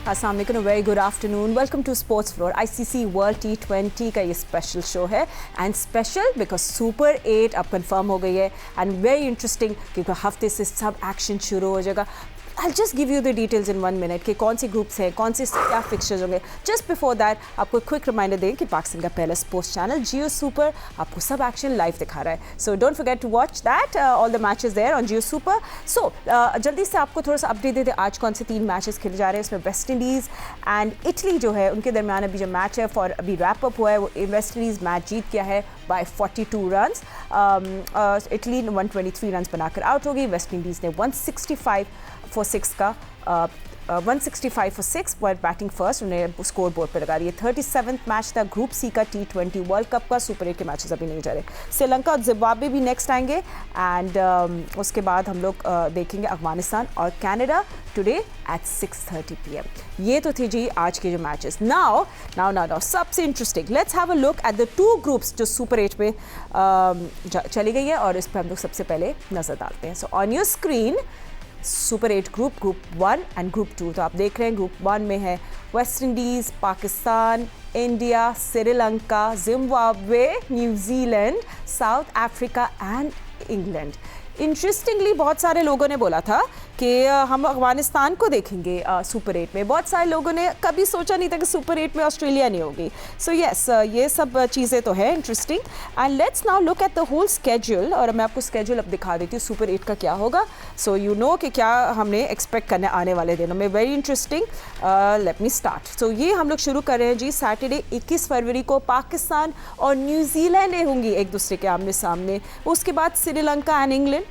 अस्सलाम वालेकुम, very good afternoon. Welcome to sports floor. ICC world T20 का ये स्पेशल शो है एंड स्पेशल बिकॉज सुपर 8 अब कंफर्म हो गई है एंड वेरी इंटरेस्टिंग क्योंकि हफ्ते से सब एक्शन शुरू हो जाएगा। I'll just give you the details in 1 minute कि कौन सी ग्रुप्स हैं, कौन से क्या फिक्चर्स होंगे। जस्ट बिफोर दैट आपको क्विक रिमाइंडर दें कि पाकिस्तान का पहला स्पोर्ट्स चैनल जियो सुपर आपको सब एक्शन लाइव दिखा रहा है। So don't forget to watch that all the matches there on Jio super. So जल्दी से आपको थोड़ा सा अपडेट दे दें आज कौन से 3 मैचेस खेले जा रहे हैं। इसमें वेस्ट इंडीज़ एंड इटली जो है उनके दरमियान अभी जो मैच है फॉर अभी रैप अप हुआ है वो वेस्ट इंडीज़ मैच जीत गया है बाय 42 रन्स। इटली 123 रन्स बनाकर आउट होगी। वेस्ट इंडीज़ ने 165 for 6 का 165 for 6 पर बैटिंग फर्स्ट उन्हें स्कोर बोर्ड पर लगा रही है। 37th मैच था ग्रुप सी का T20 वर्ल्ड कप का। सुपर 8 के मैचेस अभी नहीं जा रहे। श्रीलंका और जिम्बाब्वे भी नेक्स्ट आएंगे एंड उसके बाद हम लोग देखेंगे अफगानिस्तान और कनाडा टुडे एट 6:30 PM। ये तो थे जी आज के जो मैचेस। नाउ सबसे interesting let's have a look at the 2 groups जो सुपर 8 में चली गई है और इस पर हम लोग सबसे पहले नजर डालते हैं। So on your screen super 8 group 1 and group 2। तो आप देख रहे हैं ग्रुप 1 में है West Indies, Pakistan, India, Sri Lanka, Zimbabwe, New Zealand, south Africa and England. Interestingly बहुत सारे लोगों ने बोला था कि हम अफगानिस्तान को देखेंगे सुपर 8 में। बहुत सारे लोगों ने कभी सोचा नहीं था कि सुपर 8 में ऑस्ट्रेलिया नहीं होगी। सो यस ये सब चीज़ें तो है interesting and let's now look at the whole schedule. और मैं आपको स्केड्यूल अब दिखा देती हूँ सुपर 8 का क्या होगा। सो यू नो कि क्या हमने एक्सपेक्ट करने आने वाले दिनों में। Very interesting. Let me start. So ये हम लोग शुरू कर रहे हैं जी सैटरडे 21 फरवरी को पाकिस्तान और न्यूजीलैंड होंगी एक दूसरे के आमने सामने। उसके बाद Sri Lanka and England,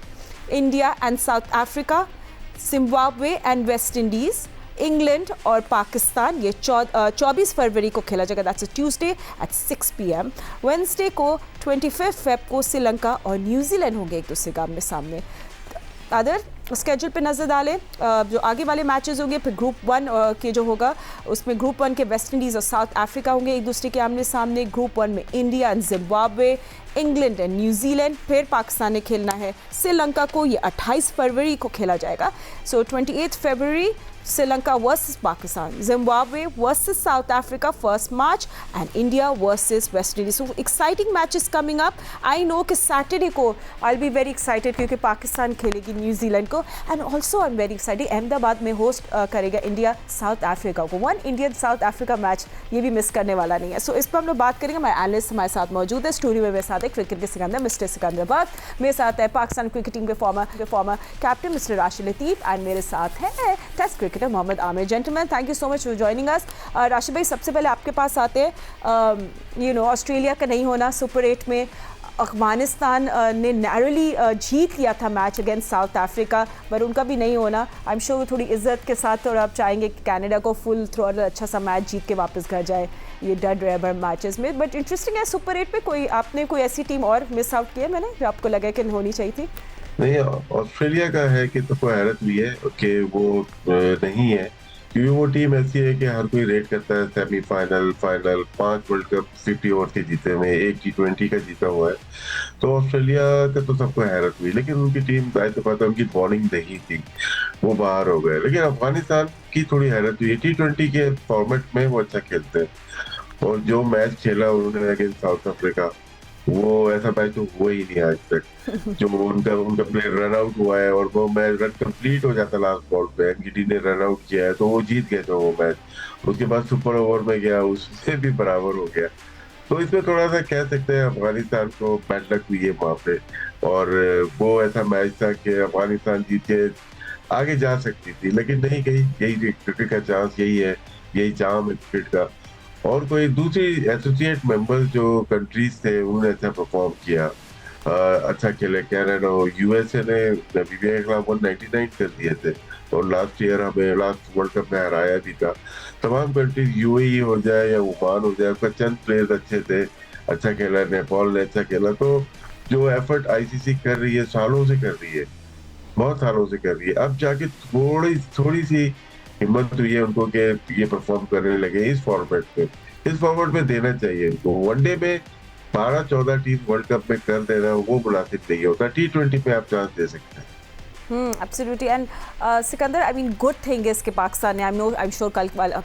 India and South Africa, Zimbabwe and West Indies, England और पाकिस्तान। ये 24 फरवरी को खेला जाएगा। That's a Tuesday at 6 PM। Wednesday को 25 फेब को श्रीलंका और न्यूजीलैंड होंगे एक दूसरे के आमने सामने। अदर स्केड्यूल पे नज़र डालें जो आगे वाले मैचेस होंगे। फिर ग्रुप 1 के जो होगा उसमें ग्रुप 1 के वेस्ट इंडीज़ और साउथ अफ्रीका होंगे एक दूसरे के आमने सामने। ग्रुप 1 में India and Zimbabwe, England and New Zealand. फिर पाकिस्तान ने खेलना है श्रीलंका को। ये 28 फरवरी को खेला जाएगा। सो 28 फरवरी Sri Lanka versus Pakistan, Zimbabwe versus South Africa first match and India versus West Indies. So exciting matches coming up. I know कि सैटरडे को I will be very excited क्योंकि पाकिस्तान खेलेगी न्यूजीलैंड को and also I am very excited Ahmedabad में host करेगा India south Africa को। 1 Indian south Africa match ये भी मिस करने वाला नहीं है। सो इस पर हम लोग बात करेंगे। हमारे एनालिस्ट हमारे साथ मौजूद है स्टूडियो में। मेरे साथ है क्रिकेट के सिकंदर मिस्टर सिकंदर भट्ट। मेरे साथ है पाकिस्तान क्रिकेट टीम के former captain mister Rashid Latif and मेरे साथ है test cricketer Mohammad Amir. Gentleman thank you so much for joining us. Rashid भाई सबसे पहले आपके पास आते हैं। यू नो ऑस्ट्रेलिया का नहीं होना सुपर 8 में। अफगानिस्तान ने नैरोली जीत लिया था मैच अगेंस्ट साउथ अफ्रीका पर उनका भी नहीं होना। आई एम श्योर थोड़ी इज्जत के साथ और आप चाहेंगे कि कनाडा को फुल थ्रोल अच्छा सा मैच जीत के वापस घर जाए ये डेड रेबर मैचेस में। बट इंटरेस्टिंग है सुपर 8 पे आपने कोई ऐसी टीम और मिस आउट की है मैंने जो आपको लगा कि होनी चाहिए थी? नहीं, ऑस्ट्रेलिया का है कि तो कोई हैरत भी है कि वो नहीं है क्योंकि वो टीम ऐसी है कि हर कोई रेट करता है semifinal, final, 5 world cup 50 over के जीते हुए, 1 T20 का जीता हुआ है। तो ऑस्ट्रेलिया का तो सबको हैरत हुई लेकिन उनकी टीम शायद तो पता उनकी बॉलिंग नहीं थी, वो बाहर हो गए। लेकिन अफगानिस्तान की थोड़ी हैरत हुई है। T20 के फॉर्मेट में वो अच्छा खेलते हैं और जो मैच खेला उन्होंने अगेंस्ट साउथ अफ्रीका वो ऐसा मैच तो हुआ ही नहीं आज तक। जो उनका प्लेयर रन आउट हुआ है और वो मैच रन कंप्लीट हो जाता लास्ट बॉल पे, एनगीडी ने रन आउट किया है तो वो जीत गए थे वो मैच। उसके बाद सुपर ओवर में गया, उससे भी बराबर हो गया। तो इसमें थोड़ा सा कह सकते हैं अफगानिस्तान को बैड लक हुई है वहाँ पे। और वो ऐसा मैच था कि अफगानिस्तान जीत के आगे जा सकती थी लेकिन नहीं गई। यही क्रिकेट का चांस, यही है, यही चाम है क्रिकेट का। और कोई दूसरी एसोसिएट मेंबर्स जो कंट्रीज थे उन्होंने अच्छा परफॉर्म किया, अच्छा खेले। कनाडा और यूएसए ने नामीबिया के खिलाफ 199 कर दिए थे और लास्ट ईयर हमें लास्ट वर्ल्ड कप में हराया भी था। तमाम कंट्रीज यूएई हो जाए या ओमान हो जाए, उसका चंद प्लेयर्स अच्छे थे, अच्छा खेला। नेपाल ने अच्छा खेला। तो जो एफर्ट आईसीसी कर रही है सालों से कर रही है, बहुत सालों से कर रही है, अब जाके थोड़ी सी हिम्मत हुई है उनको कि ये परफॉर्म करने लगे इस फॉर्मेट पे। इस फॉर्मेट में देना चाहिए इनको। वनडे में 12-14 टीम वर्ल्ड कप में कर देना वो मुनासिब नहीं होता। T20 पे आप चांस दे सकते हैं। Absolutely and Sikandar I mean good thing is कि पाकिस्तान ने आई एम श्योर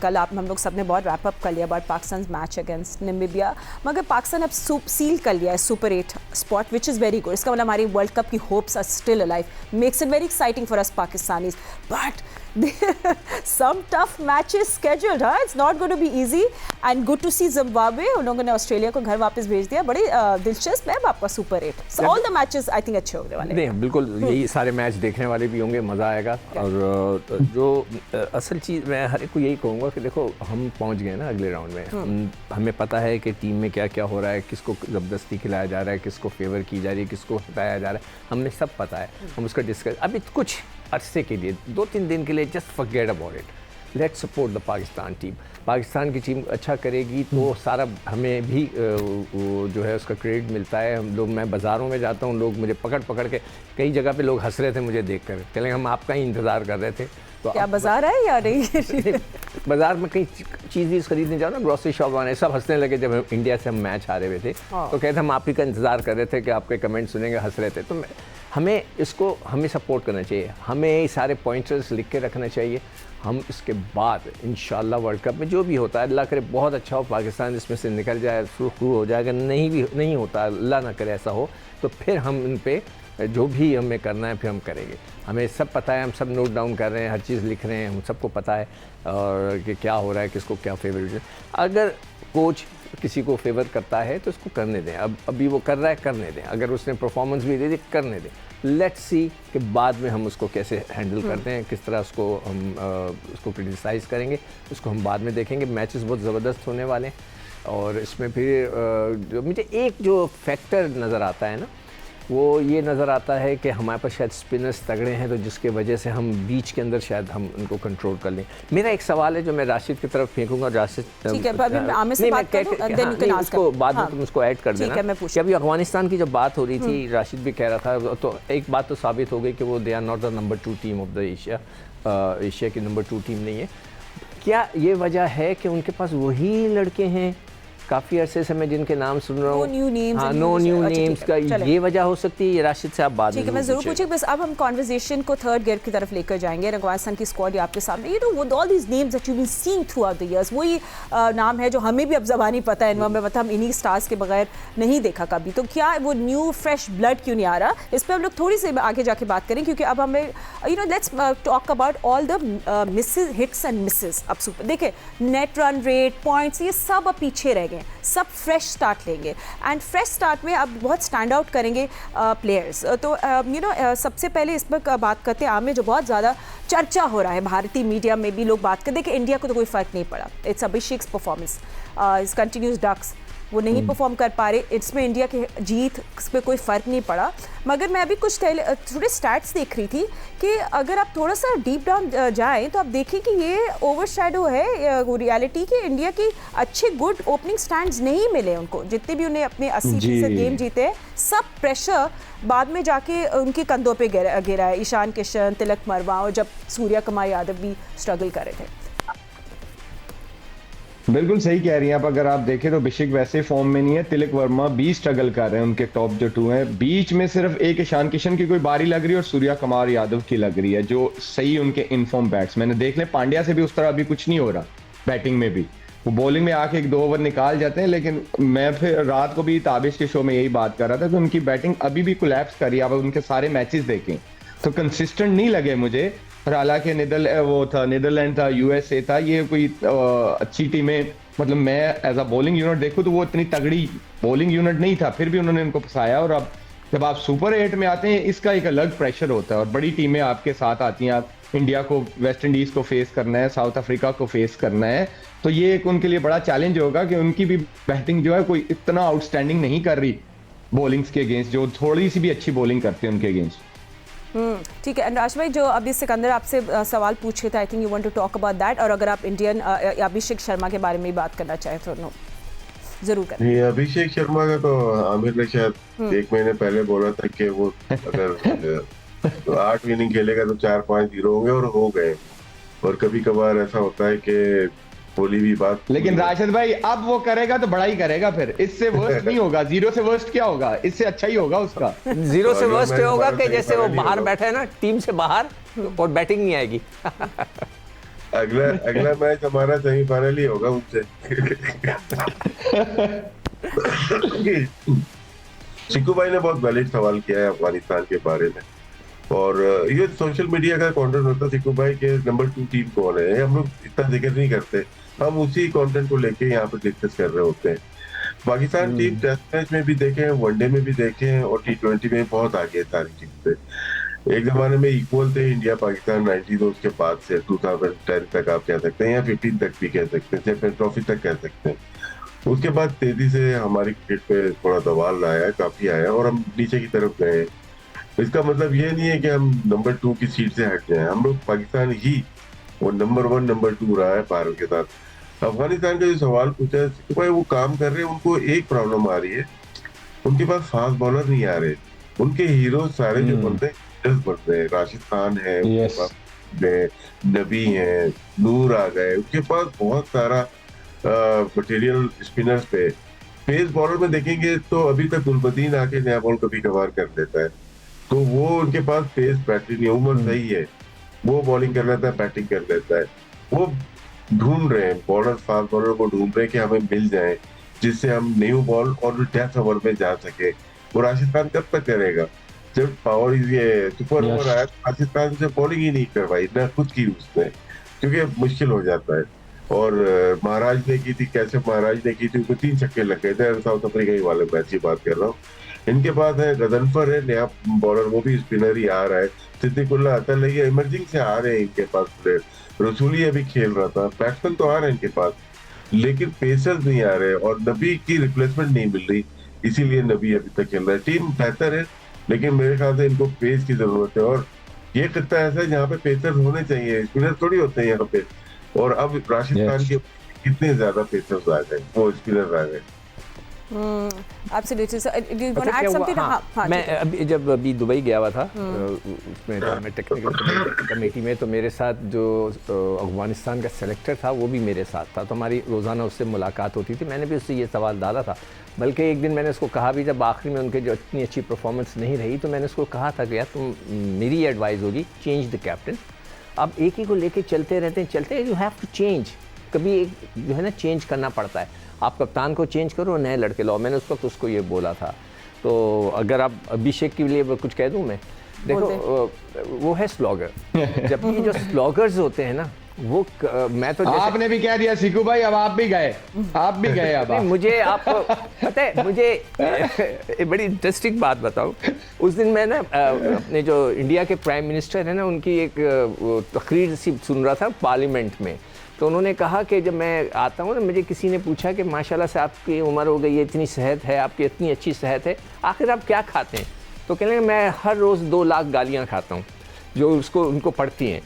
कल आप हम लोग सब ने बहुत रैप अप कर लिया about Pakistan match against Namibia, मगर पाकिस्तान अब सील कर लिया है super 8 spot which is very good. इसका मतलब हमारी वर्ल्ड कप की hopes are still alive, makes it very exciting for us Pakistanis. But some tough matches scheduled, huh? It's not going to be easy and good to see Zimbabwe. उन लोगों ने Australia को घर वापस भेज दिया. बड़ी दिलचस्प है आपका super 8. So all the matches I think अच्छे होने वाले हैं. नहीं बिल्कुल यही सारे मैच देखने वाले भी होंगे, मज़ा आएगा. और जो असल चीज़ मैं हर एक को यही कहूँगा कि देखो हम पहुँच गए ना अगले राउंड में. हमें पता है कि टीम में क्या क्या हो रहा है, किसको ज़बरदस्ती खिलाया जा रहा है, किसको फेवर की जा रही है, किसको हटाया जा रहा है, हमने सब पता है. हम उसका डिस्कस अभी कुछ अरसे के लिए 2-3 दिन के लिए just forget about it. Let's support the Pakistan team. Pakistan की टीम अच्छा करेगी तो सारा हमें भी जो है उसका क्रेडिट मिलता है. हम लोग, मैं बाज़ारों में जाता हूँ, लोग मुझे पकड़ पकड़ के कई जगह पे लोग हंस रहे थे मुझे देखकर, कह रहे हम आपका ही इंतज़ार कर रहे थे. तो क्या बाजार है या नहीं? बाजार में कई चीज़ खरीदने जाओ ना, ग्रोसरी शॉप वाले सब हंसने लगे जब हम इंडिया से हम मैच हारे हुए थे. तो कहते हम आप ही का इंतज़ार कर रहे थे कि आपके कमेंट सुनेंगे, हंस रहे थे. तो हमें हमें सपोर्ट करना चाहिए, हमें ये सारे पॉइंटर्स लिख के रखना चाहिए. हम इसके बाद इंशाल्लाह वर्ल्ड कप में जो भी होता है, अल्लाह करे बहुत अच्छा हो, पाकिस्तान इसमें से निकल जाए, शुरू हो जाएगा. नहीं होता, अल्लाह ना करे ऐसा हो, तो फिर हम इन पे जो भी हमें करना है फिर हम करेंगे. हमें सब पता है, हम सब नोट डाउन कर रहे हैं, हर चीज़ लिख रहे हैं, हम सबको पता है और कि क्या हो रहा है, किसको क्या फेवरेट है. अगर कोच किसी को फेवर करता है तो उसको करने दें. अभी वो कर रहा है, करने दें. अगर उसने परफॉर्मेंस भी दे दी, करने दें. लेट्स सी कि बाद में हम उसको कैसे हैंडल करते हैं, किस तरह उसको हम उसको क्रिटिसाइज़ करेंगे, उसको हम बाद में देखेंगे. मैचेस बहुत ज़बरदस्त होने वाले हैं. और इसमें फिर मुझे एक जो फैक्टर नज़र आता है ना, वो ये नज़र आता है कि हमारे पास शायद स्पिनर्स तगड़े हैं, तो जिसके वजह से हम बीच के अंदर शायद हम उनको कंट्रोल कर लें. मेरा एक सवाल है जो मैं राशिद की तरफ फेंकूंगा. राशिद ठीक है, अभी मैं आमिर से बात करूं, देन यू कैन आस्क. उसको बाद में तुम उसको ऐड कर देना कि अभी अफगानिस्तान की जब बात हो रही थी, राशिद भी कह रहा था, तो एक बात तो साबित हो गई कि वो they are not the number 2 team of the Asia की नंबर 2 टीम नहीं है. क्या ये वजह है कि उनके पास वही लड़के हैं काफ़ी अरसे से मैं जिनके नाम सुन रहा हूँ, नो न्यू नेम्स का ये वजह हो सकती है? ये राशिद से आप बात ठीक है, मैं ज़रूर पूछूँ. बस अब हम कॉन्वर्जेशन को थर्ड गियर की तरफ लेकर जाएंगे. अफगानिस्तान की स्क्वाड आपके सामने, you know all these names that you been seeing throughout the years, वही नाम है जो हमें भी अब ज़बानी पता है, मतलब हम इन्हीं स्टार्स के बगैर नहीं देखा कभी. तो क्या वो न्यू फ्रेश ब्लड क्यों नहीं आ रहा? इस पर हम लोग थोड़ी सी आगे जाके बात करें, क्योंकि अब हमें you know let's talk about all the Mrs, hits and Mrs. अब सुपर देखिए, नेट रन रेट, पॉइंट्स, ये सब अब पीछे रह गए. सब फ्रेश स्टार्ट लेंगे एंड फ्रेश स्टार्ट में अब बहुत स्टैंड आउट करेंगे प्लेयर्स. तो यू नो सबसे पहले इस पर बात करते हैं आमिर, जो बहुत ज़्यादा चर्चा हो रहा है भारतीय मीडिया में भी, लोग बात करते हैं कि इंडिया को तो कोई फ़र्क नहीं पड़ा. इट्स अभिषेक्स परफॉर्मेंस, इस कंटिन्यूस डक्स, वो नहीं परफॉर्म कर पा रहे, इसमें इंडिया की जीत पे कोई फ़र्क नहीं पड़ा. मगर मैं अभी कुछ थोड़े स्टैट्स देख रही थी कि अगर आप थोड़ा सा डीप डाउन जाएं तो आप देखिए कि ये ओवरशैडो है रियलिटी कि इंडिया की अच्छे गुड ओपनिंग स्टैंड्स नहीं मिले उनको. जितने भी उन्हें अपने 80% गेम जीते हैं, सब प्रेशर बाद में जाके उनके कंधों पे गिरा है. ईशान किशन, तिलक वर्मा, और जब सूर्या कुमार यादव भी स्ट्रगल कर रहे थे. बिल्कुल सही कह रही हैं आप. अगर आप देखें तो अभिषेक वैसे फॉर्म में नहीं है, तिलक वर्मा भी स्ट्रगल कर रहे हैं. उनके टॉप जो 2 हैं, बीच में सिर्फ एक ईशान किशन की कोई बारी लग रही है और सूर्या कुमार यादव की लग रही है, जो सही उनके इनफॉर्म बैट्समैन है. देख लें, पांड्या से भी उस तरह अभी कुछ नहीं हो रहा. बैटिंग में भी वो बॉलिंग में आके 1-2 ओवर निकाल जाते हैं, लेकिन मैं फिर रात को भी ताबिश के शो में यही बात कर रहा था कि उनकी बैटिंग अभी भी कोलैप्स कर रही है. आप उनके सारे मैचेस देखें तो कंसिस्टेंट नहीं लगे मुझे. और हालांकि नीदरलैंड था, यूएसए था, ये कोई अच्छी टीमें, मतलब मैं एज अ बॉलिंग यूनिट देखूं तो वो इतनी तगड़ी बॉलिंग यूनिट नहीं था, फिर भी उन्होंने इनको फंसाया. और अब जब आप सुपर 8 में आते हैं, इसका एक अलग प्रेशर होता है और बड़ी टीमें आपके साथ आती हैं. आप इंडिया को, वेस्ट इंडीज को फेस करना है, साउथ अफ्रीका को फेस करना है, तो ये एक उनके लिए बड़ा चैलेंज होगा कि उनकी भी बैटिंग जो है कोई इतना आउटस्टैंडिंग नहीं कर रही बॉलिंग्स के अगेंस्ट, जो थोड़ी सी भी अच्छी बॉलिंग करते हैं उनके अगेंस्ट. ठीक है. राज भाई, जो अभी सिकंदर आपसे सवाल पूछे थे, I think you want to talk about that, और अगर आप इंडियन अभिषेक शर्मा के बारे में बात करना चाहें तो जरूर करें. अभिषेक शर्मा का तो आमिर ने शायद 1 महीने पहले बोला था कि वो अगर 8 इनिंग खेलेगा तो 4-5 0 होंगे, और हो गए. और कभी कभार ऐसा होता है कि बोली भी बात। लेकिन राशिद भाई अब वो करेगा तो बड़ा ही करेगा, फिर इससे वर्स्ट नहीं होगा। 0 से वर्स्ट क्या होगा, इससे अच्छा ही होगा उसका। 0 से वर्स्ट मैं होगा कि हमारा जैसे वो सही बाहर होगा। बैठा है ना टीम से बाहर और बैटिंग नहीं आएगी। अगला मैच हमारा सेमीफाइनल ही होगा उनसे। चिकू भाई ने बहुत वैलिड सवाल किया है अफगानिस्तान के बारे में, और ये सोशल मीडिया का कंटेंट होता है चिकू भाई के नंबर 2 टीम कौन है, हम लोग इतना जिक्र नहीं करते, हम उसी कंटेंट को लेके यहाँ पे डिस्कस कर रहे होते हैं। पाकिस्तान टीम टेस्ट मैच में भी देखे, वनडे में भी देखे, और T20 में बहुत आगे है सारी टीम से। एक जमाने में इक्वल थे इंडिया पाकिस्तान 90 तो उसके बाद से 2010 तक आप कह सकते हैं, या 15 तक भी कह सकते हैं, चैंपियन ट्रॉफी तक कह सकते हैं। उसके बाद तेजी से हमारी क्रिकेट पे थोड़ा दबाव आया, काफी आया, और हम नीचे की तरफ गए। इसका मतलब ये नहीं है कि हम नंबर 2 की सीट से हट जाए, हम लोग पाकिस्तान ही वो नंबर 1 नंबर 2 रहा है भारत के साथ। अफगानिस्तान का जो सवाल पूछा है तो भाई वो काम कर रहे हैं, उनको एक प्रॉब्लम आ रही है, उनके पास फास्ट बॉलर नहीं आ रहे। उनके हीरो सारे जो बनते हैं बन रहे हैं, राशिद खान है, उनके Yes. पास नबी है, नूर आ गए, उनके पास बहुत सारा मटेरियल स्पिनर्स पे। पेस बॉलर में देखेंगे तो अभी तक गुलबदीन आके नया बॉल कभी कभार कर देता है, तो वो उनके पास पेस बैटरी नहीं, उम्र सही है, वो बॉलिंग कर लेता है, बैटिंग कर लेता है। वो ढूंढ रहे हैं बॉलर, फास्ट बॉलर को ढूंढ रहे हैं कि हमें मिल जाए जिससे हम न्यू बॉल और डेथ ओवर में जा सके। वो राशिद खान कब तक करेगा, जब पावर ये सुपर ओवर आया राशिद खान से बॉलिंग ही नहीं करवाई, ना खुद की उसने, क्योंकि मुश्किल हो जाता है। और महाराज ने की थी, कैसे महाराज ने की थी, उनको 3 छक्के लग गए थे साउथ अफ्रीका वाले मैच की बात कर रहा हूँ। इनके पास है गजनफर है नया बॉलर, वो भी स्पिनर ही आ रहा है, सिद्दीकुल्ला अतल है, इमर्जिंग से आ रहे हैं इनके पास प्लेयर। रसूली अभी खेल रहा था, बैट्समैन तो आ रहे हैं इनके पास, लेकिन पेसर्स नहीं आ रहे, और नबी की रिप्लेसमेंट नहीं मिल रही, इसीलिए नबी अभी तक खेल रहा है। टीम बेहतर है, लेकिन मेरे ख्याल से इनको पेस की जरूरत है, और ये खिता ऐसा है जहाँ पे पेसर्स होने चाहिए, स्पिनर थोड़ी होते हैं यहाँ पे। और अब राशिद खान के कितने ज्यादा पेसर्स आ गए, वो स्पिनर आ गए। Absolutely. So, do you want अच्छा, to add क्या हुआ? something? हाँ, मैं ठीक है। अभी जब दुबई गया हुआ था, उसमें मैं टेक्निकल कमेटी में, तो मेरे साथ जो अफगानिस्तान का सेलेक्टर था वो भी मेरे साथ था, तो हमारी रोज़ाना उससे मुलाकात होती थी। मैंने भी उससे ये सवाल डाला था, बल्कि एक दिन मैंने उसको कहा भी, जब आखिरी में उनके जो इतनी अच्छी परफॉर्मेंस नहीं रही, तो मैंने उसको कहा था कि यार तुम, मेरी एडवाइस होगी, चेंज द कैप्टन। अब एक ही को लेके चलते रहते हैं, यू हैव टू चेंज, कभी एक जो है ना चेंज करना पड़ता है। आप कप्तान को चेंज करो, नए लड़के लाओ। मैंने उस वक्त उसको ये बोला था। तो अगर आप अभिषेक के लिए कुछ कह दूं मैं, देखो वो है स्लॉगर, जबकि जो स्लॉगर्स होते हैं ना वो मैं तो आपने भी कह दिया सिकू भाई, अब आप भी गए अब नहीं, मुझे आपको पता है, मुझे एक बड़ी इंटरेस्टिंग बात बताऊं। उस दिन मैं ना अपने जो इंडिया के प्राइम मिनिस्टर है ना, उनकी एक तकरीर सी सुन रहा था पार्लियामेंट में। तो उन्होंने कहा कि जब मैं आता हूँ ना, मुझे किसी ने पूछा कि माशाल्लाह से आपकी उम्र हो गई है, इतनी सेहत है आपकी, इतनी अच्छी सेहत है, आखिर आप क्या खाते हैं? तो कहने लगे मैं हर रोज़ 2 लाख गालियाँ खाता हूँ जो उसको उनको पड़ती हैं।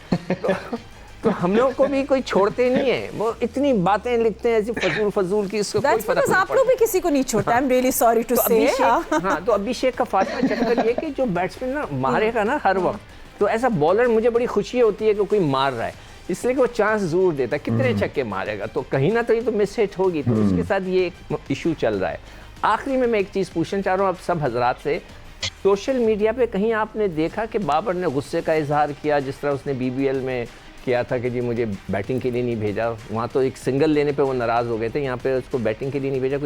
तो हम लोग को भी कोई छोड़ते नहीं है, वो इतनी बातें लिखते हैं ऐसी फजूल की, इसको कोई फर्क नहीं आप लोग भी किसी को नहीं छोड़ता। I am really sorry to say. हाँ, तो अभिषेक का फातिमा चक्कर ये कि जो बैट्समैन ना मारेगा ना हर वक्त, तो ऐसा बॉलर मुझे बड़ी खुशी होती है कि कोई मार रहा है, इसलिए कि वो चांस जरूर देता है, कितने छक्के मारेगा, तो कहीं ना कहीं तो मिस हिट होगी। तो उसके साथ ये एक इशू चल रहा है। आखिरी में मैं एक चीज़ पूछना चाह रहा हूँ आप सब हजरात से, सोशल मीडिया पे कहीं आपने देखा कि बाबर ने गुस्से का इजहार किया, जिस तरह उसने BBL में किया था कि जी मुझे बैटिंग के लिए नहीं भेजा? वहाँ तो एक सिंगल लेने पे वो नाराज़ हो गए थे, यहाँ पे उसको बैटिंग के लिए नहीं भेजा।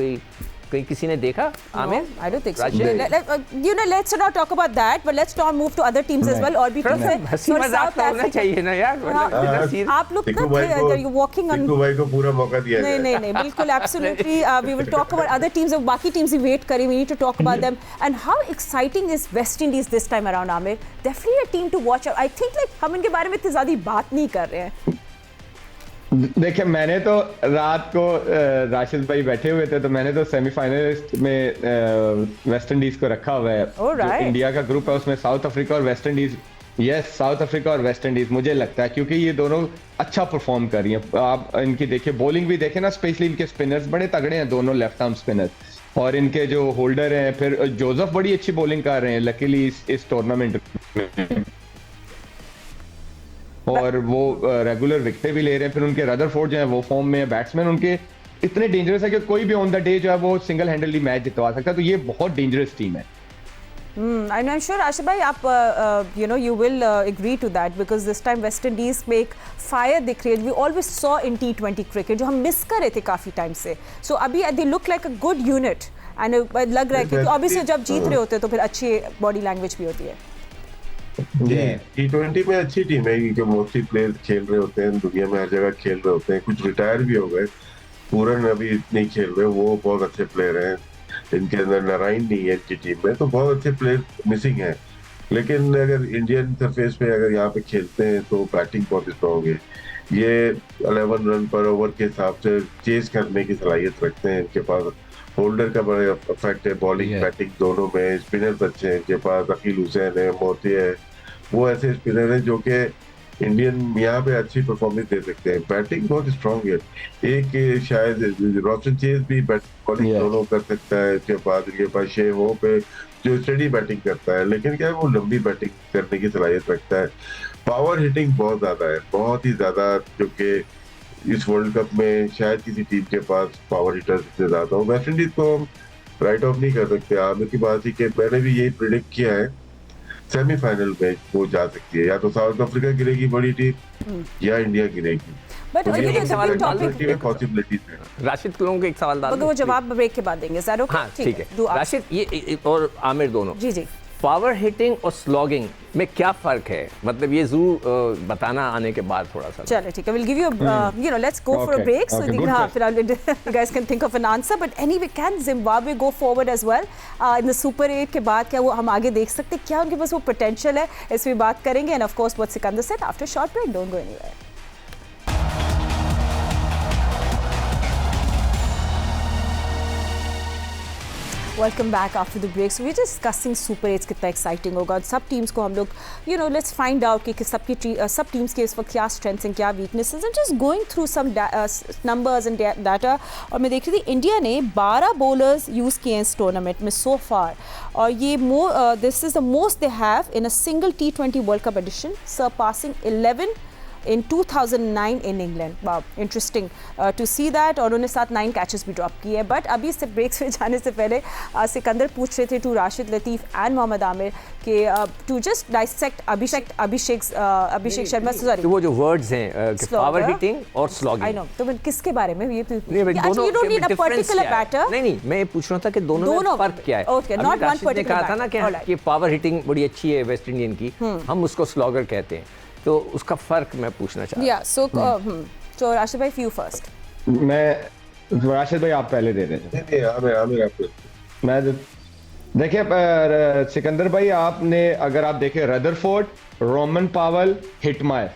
कोई किसी ने देखा? Aamir? I don't think so. Let's not talk about that, but let's not move to other teams as well. और भी teams हैं। हंसी मजाक तो होना चाहिए ना यार, आप लोग ना walking on, टिकू भाई को पूरा मौका दिया नहीं नहीं नहीं, बिल्कुल absolutely. We will talk about other teams. बाकी teams भी wait करें, we need to talk about them. And how exciting is West Indies this time around, Amir? Definitely a team to watch. I think like हम इनके बारे में इतनी ज़्यादा बात नहीं कर रहे हैं। देखिए, मैंने तो रात को राशिद भाई बैठे हुए थे, तो मैंने तो सेमीफाइनलिस्ट में वेस्ट इंडीज को रखा हुआ है। जो इंडिया का ग्रुप है उसमें साउथ अफ्रीका और वेस्ट इंडीज, साउथ अफ्रीका और वेस्ट इंडीज मुझे लगता है, क्योंकि ये दोनों अच्छा परफॉर्म कर रही हैं। आप इनकी देखिए, बॉलिंग भी देखे ना, स्पेशली इनके स्पिनर्स बड़े तगड़े हैं, दोनों लेफ्ट आर्म स्पिनर, और इनके जो होल्डर हैं, फिर जोसेफ बड़ी अच्छी बॉलिंग कर रहे हैं लकीली इस टूर्नामेंट में। और वो रेगुलर विकेटें भी ले रहे हैं। फिर उनके रदरफोर्ड जो है वो फॉर्म में, बैट्समैन उनके इतने डेंजरस है कि कोई भी ऑन द डे जो है वो सिंगल हैंडली मैच जितवा सकता है। तो ये बहुत डेंजरस टीम है। I'm sure आशिफ भाई आप you will agree to that because this time West Indies में एक फायर दिख रही है। We always saw in T20 cricket जो हम मिस कर रहे थे काफी टाइम से। So अभी they look like a good unit and लग रहा है कि अभी से जब जीत रहे होते हैं तो फिर अच्छी बॉडी लैंग्वेज भी होती है। जी, T20 में अच्छी टीम है क्योंकि मोस्टली प्लेयर्स खेल रहे होते हैं, दुनिया में हर जगह खेल रहे होते हैं। कुछ रिटायर भी हो गए, पूरन अभी नहीं खेल रहे, वो बहुत अच्छे प्लेयर हैं। इनके अंदर नारायण नहीं है इनकी टीम में, तो बहुत अच्छे प्लेयर मिसिंग हैं। लेकिन अगर इंडियन सरफेस पे अगर यहाँ पे खेलते हैं तो बैटिंग बहुत स्ट्रॉन्ग है। ये 11 रन पर ओवर के हिसाब से चेस करने की सलाहियत रखते हैं। इनके पास होल्डर का बड़ा इफेक्ट है, बॉलिंग बैटिंग दोनों में। स्पिनर्स अच्छे हैं इनके पास, अकील हुसैन है, मोती है, वो ऐसे स्पिनर हैं जो कि इंडियन यहाँ पे अच्छी परफॉर्मेंस दे सकते हैं। बैटिंग बहुत स्ट्रॉन्ग है। एक शायद रोशन चेज भी बॉलिंग दोनों कर सकता है। इसके बाद इनके पास शे होप पे जो स्टडी बैटिंग करता है, लेकिन क्या है वो लंबी बैटिंग करने की सलाहियत रखता है। पावर हिटिंग बहुत ज्यादा है, बहुत ही ज्यादा, जो कि इस वर्ल्ड कप में शायद किसी टीम के पास पावर हिटर से ज्यादा हो। वेस्ट इंडीज को हम राइट ऑफ नहीं कर सकते। आमिर की बात ही कि मैंने भी यही प्रिडिक्ट किया है, सेमीफाइनल में वो जा सकती है। या तो साउथ अफ्रीका गिरेगी बड़ी टीम या इंडिया गिरेगी। बट एक सवाल पॉसिबिलिटीज है। राशिद लोगों को एक सवाल डाल वो जवाब ब्रेक के बाद देंगे। हाँ ठीक है राशिद, ये और आमिर दोनों, जी पावर हिटिंग और स्लॉगिंग में क्या फर्क है? मतलब ये जरूर बताना आने के बाद थोड़ा सा। चलो ठीक है, we'll give you let's go for a break so फिलहाल you guys can think of an answer, but anyway can Zimbabwe go forward as well in the Super 8 के बाद? क्या वो हम आगे देख सकते हैं? क्या उनके पास वो पोटेंशियल है? इस पे बात करेंगे and of course what Sikandar said after short break. Don't go anywhere. Welcome back after the break. So we discussing super 8 कितना एक्साइटिंग होगा। सब टीम्स को हम लोग लेट्स फाइंड आउट कि सब टीम्स के इस वक्त क्या स्ट्रेंथ्स हैं, क्या वीकनेसेस हैं। Just going through some numbers and data. और मैं देख रही थी इंडिया ने 12 बॉलर्स यूज़ किए हैं इस टूर्नामेंट में सो फार, और ये this is the most they have in a single T20 world cup edition, surpassing 11 in 2009 in England. Wow, interesting to see that. और उन्होंने साथ 9 कैचेस भी ड्रॉप किए हैं। बट अभी से ब्रेक्स में जाने से पहले सिकंदर पूछ रहे थे टू राशिद लतीफ़ एंड मोहम्मद आमिर कि to just dissect Abhishek Sharma, sorry वो जो वर्ड्स हैं पावर हिटिंग और स्लॉगिंग। आई नो, तो किसके बारे में ये दोनों you don't need a particular batter. नहीं, मैं ये पूछ रहा था कि दोनों में फर्क क्या है। Okay, not one particular. कहा था ना कि पावर हिटिंग बड़ी अच्छी है वेस्ट इंडियन की, हम उसको स्लॉगर कहते हैं, तो उसका फर्क मैं पूछना चाहता हूं। या सो राशिद भाई यू फर्स्ट। मैं राशिद भाई आप पहले दे दें। आमिर आपको मैं देखिए सिकंदर भाई, आपने अगर आप देखें रदरफोर्ड, रोमन पावल, हिटमायर,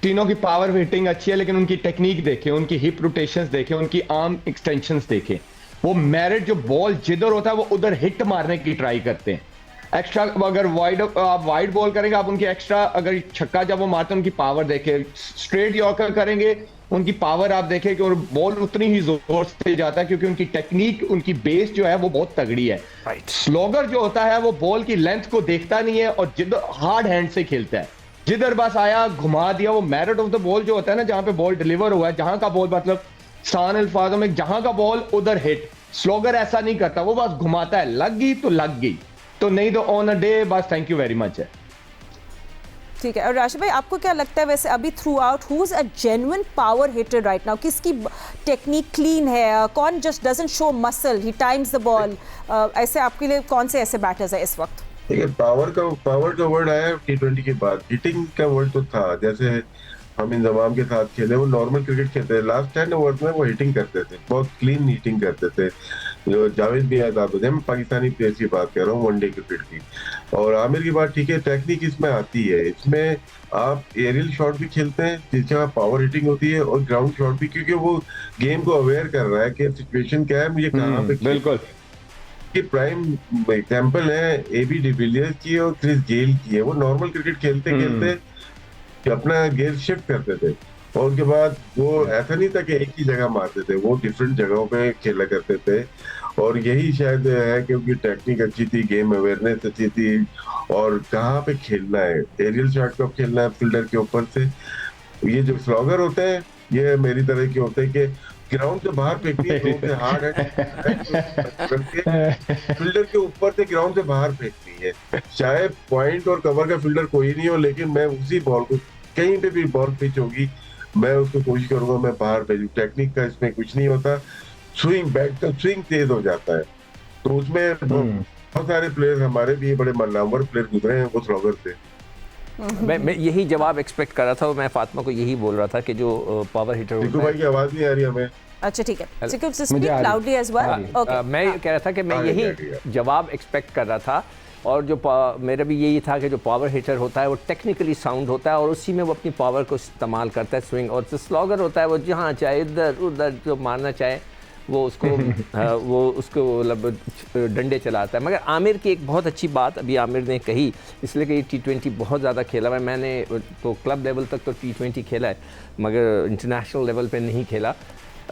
तीनों की पावर हिटिंग अच्छी है, लेकिन उनकी टेक्निक देखें, उनकी हिप रोटेशंस देखें, उनकी आर्म एक्सटेंशंस देखें। वो मेरिट जो बॉल जिधर होता है वो उधर हिट मारने की ट्राई करते हैं। एक्स्ट्रा अगर आप वाइड बॉल करेंगे, आप उनकी एक्स्ट्रा अगर छक्का जब वो मारते हैं उनकी पावर देखें। स्ट्रेट यॉर्कर करेंगे, उनकी पावर आप देखें कि बॉल उतनी ही जोर से जाता है, क्योंकि उनकी टेक्निक, उनकी बेस जो है वो बहुत तगड़ी है। स्लॉगर जो होता है वो बॉल की लेंथ को देखता नहीं है और जिधर हार्ड हैंड से खेलता है, जिधर बस आया घुमा दिया। वो मेरिट ऑफ द बॉल जो होता है ना, जहां पे बॉल डिलीवर हुआ है, जहां का बॉल, मतलब सान अल्फाजों में जहां का बॉल उधर हिट। स्लॉगर ऐसा नहीं करता, वो बस घुमाता है, लग गई तो लग गई, तो नहीं तो ऑन अ डे बस थैंक यू वेरी मच है। ठीक है। और राशिद भाई आपको क्या लगता है वैसे अभी through out who is a genuine power hitter right now? किसकी टेक्निक क्लीन है, कौन just doesn't show muscle, he times the ball, ऐसे आपके लिए कौन से ऐसे बैटर्स है इस वक्त? ठीक है, पावर का वर्ड आया T20 के बाद। हिटिंग का वर्ड तो था, जैसे हम इंजमाम के साथ खेले, वो नॉर्मल क्रिकेट खेलते थे। लास्ट 10 ओवर्स में वो हिटिंग करते थे, बहुत क्लीन हिटिंग करते थे। जो जावेद भी आजाद होते हैं, मैं पाकिस्तानी प्लेयर्स की बात कर रहा हूँ, वनडे क्रिकेट की। और आमिर की बात ठीक है, टेक्निक इसमें आती है। इसमें आप एरियल शॉट भी खेलते हैं जिसमें पावर हिटिंग होती है, और ग्राउंड शॉट भी, क्योंकि वो गेम को अवेयर कर रहा है कि सिचुएशन क्या है, मुझे कहाँ पे। बिल्कुल, की प्राइम एग्जांपल है AB डिविलियर्स की और क्रिस गेल की है। वो नॉर्मल क्रिकेट खेलते खेलते अपना गेयर शिफ्ट करते थे, और उसके बाद वो ऐसा नहीं था कि एक ही जगह मारते थे, वो डिफरेंट जगहों पे खेला करते थे। और यही शायद है कि उनकी टेक्निक अच्छी थी, गेम अवेयरनेस अच्छी थी, और कहाँ पे खेलना है, एरियल शॉट कब खेलना है फील्डर के ऊपर से। ये जो स्लॉगर होते हैं ये मेरी तरह के होते हैं कि ग्राउंड से बाहर फेंकनी है, ग्राउंड से हार्ड है, फील्डर के ऊपर से ग्राउंड से बाहर फेंकनी है। चाहे पॉइंट और कवर का फील्डर कोई नहीं हो, लेकिन मैं उसी बॉल को, कहीं पे भी बॉल पिच होगी, मैं उसको कोशिश करूंगा मैं बाहर भेजूं। टेक्निक का इसमें कुछ नहीं होता, स्विंग बैट का स्विंग तेज हो जाता है। तो उसमें बहुत सारे प्लेयर हमारे भी बड़े नामवर प्लेयर गुजरे हैं वो स्लॉगर से। मैं यही जवाब एक्सपेक्ट कर रहा था, और मैं फातिमा को यही बोल रहा था कि जो पावर हिटर सिक्कू भाई की आवाज नहीं आ रही हमें। अच्छा ठीक है, Sikku speak loudly as well. Okay, मैं ये कह रहा था कि मैं यही जवाब एक्सपेक्ट कर रहा था, और जो मेरा भी यही था कि जो पावर हिटर होता है वो टेक्निकली साउंड होता है और उसी में वो अपनी पावर को इस्तेमाल करता है, स्विंग। और जो स्लॉगर होता है वो जहाँ चाहे इधर उधर जो मारना चाहे वो उसको वो उसको मतलब डंडे चलाता है। मगर आमिर की एक बहुत अच्छी बात अभी आमिर ने कही, इसलिए कि T20 बहुत ज़्यादा खेला है। मैंने तो क्लब लेवल तक तो T20 खेला है मगर इंटरनेशनल लेवल पे नहीं खेला।